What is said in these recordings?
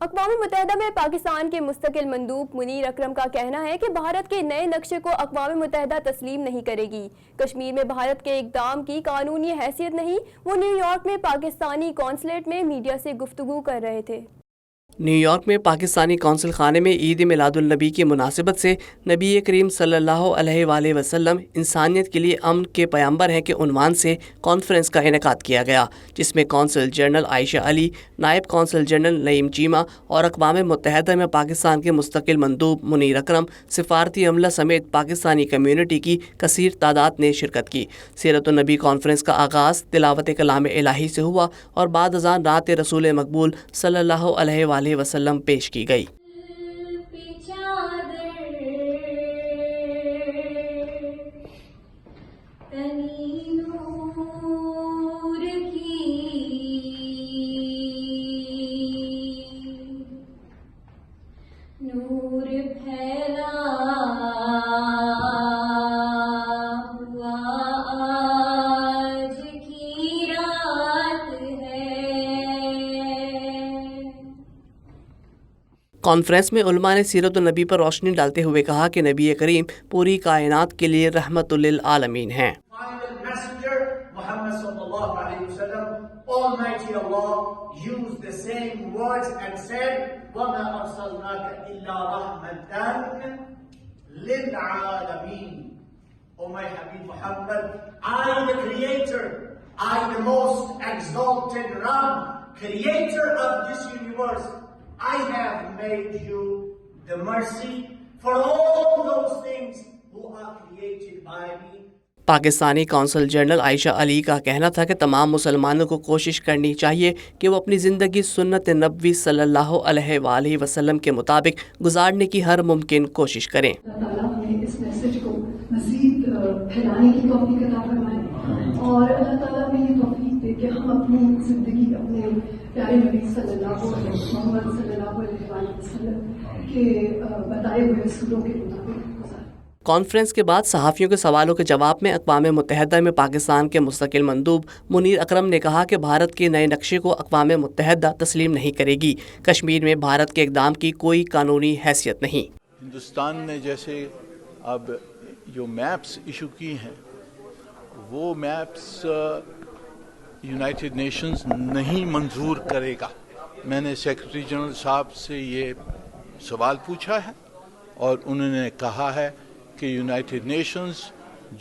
اقوام متحدہ میں پاکستان کے مستقل مندوب منیر اکرم کا کہنا ہے کہ بھارت کے نئے نقشے کو اقوام متحدہ تسلیم نہیں کرے گی۔ کشمیر میں بھارت کے اقدام کی قانونی حیثیت نہیں۔ وہ نیو یارک میں پاکستانی قونصلیٹ میں میڈیا سے گفتگو کر رہے تھے۔ نیو یارک میں پاکستانی قونصل خانے میں عید میلاد النبی کی مناسبت سے نبی کریم صلی اللہ علیہ وآلہ وسلم انسانیت کے لیے امن کے پیغمبر ہیں کے عنوان سے کانفرنس کا انعقاد کیا گیا، جس میں قونصل جنرل عائشہ علی، نائب قونصل جنرل نعیم چیمہ اور اقوام متحدہ میں پاکستان کے مستقل مندوب منیر اکرم، سفارتی عملہ سمیت پاکستانی کمیونٹی کی کثیر تعداد نے شرکت کی۔ سیرت النبی کانفرنس کا آغاز تلاوت کلام الہی سے ہوا اور بعد ازاں رات رسول مقبول صلی اللہ علیہ وآلہ وسلم پیش کی گئی۔ کانفرنس میں علماء نے سیرت النبی پر روشنی ڈالتے ہوئے کہا کہ نبی کریم پوری کائنات کے لیے رحمت للعالمین ہیں۔ I have made you the mercy for all those things who are created by me. Pakistani قونصل جنرل عائشہ علی کا کہنا تھا کہ تمام مسلمانوں کو کوشش کرنی چاہیے کہ وہ اپنی زندگی سنت نبوی صلی اللہ علیہ وآلہ وسلم کے مطابق گزارنے کی ہر ممکن کوشش کریں۔ اللہ تعالیٰ ہمیں اس میسج کو مزید پھیلانے کی توفیق عطا فرمائے اور اللہ تعالیٰ ہمیں یہ توفیق دے کہ ہم اپنی زندگی اپنے پیارے نبی صلی اللہ علیہ وسلم کے بتائے ہوئے اصولوں کے مطابق گزاریں۔ کانفرنس کے بعد صحافیوں کے سوالوں کے جواب میں اقوام متحدہ میں پاکستان کے مستقل مندوب منیر اکرم نے کہا کہ بھارت کے نئے نقشے کو اقوام متحدہ تسلیم نہیں کرے گی۔ کشمیر میں بھارت کے اقدام کی کوئی قانونی حیثیت نہیں۔ ہندوستان نے جیسے اب جو میپس ایشو کی ہیں وہ میپس یونائٹڈ نیشنز نہیں منظور کرے گا۔ میں نے سیکرٹری جنرل صاحب سے یہ سوال پوچھا ہے اور انہوں نے کہا ہے کہ یونائٹڈ نیشنز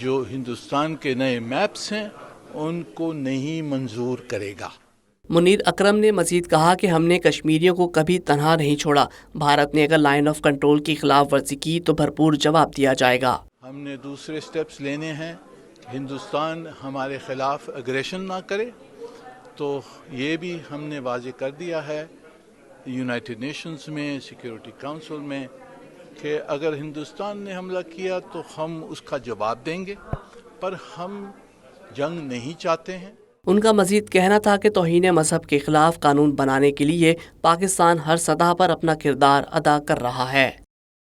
جو ہندوستان کے نئے میپس ہیں ان کو نہیں منظور کرے گا۔ منیر اکرم نے مزید کہا کہ ہم نے کشمیریوں کو کبھی تنہا نہیں چھوڑا۔ بھارت نے اگر لائن آف کنٹرول کی خلاف ورزی کی تو بھرپور جواب دیا جائے گا۔ ہم نے دوسرے سٹیپس لینے ہیں کہ ہندوستان ہمارے خلاف اگریشن نہ کرے، تو یہ بھی ہم نے واضح کر دیا ہے یونائٹڈ نیشنز میں، سیکیورٹی کونسل میں، کہ اگر ہندوستان نے حملہ کیا تو ہم اس کا جواب دیں گے، پر ہم جنگ نہیں چاہتے ہیں۔ ان کا مزید کہنا تھا کہ توہین مذہب کے خلاف قانون بنانے کے لیے پاکستان ہر سطح پر اپنا کردار ادا کر رہا ہے۔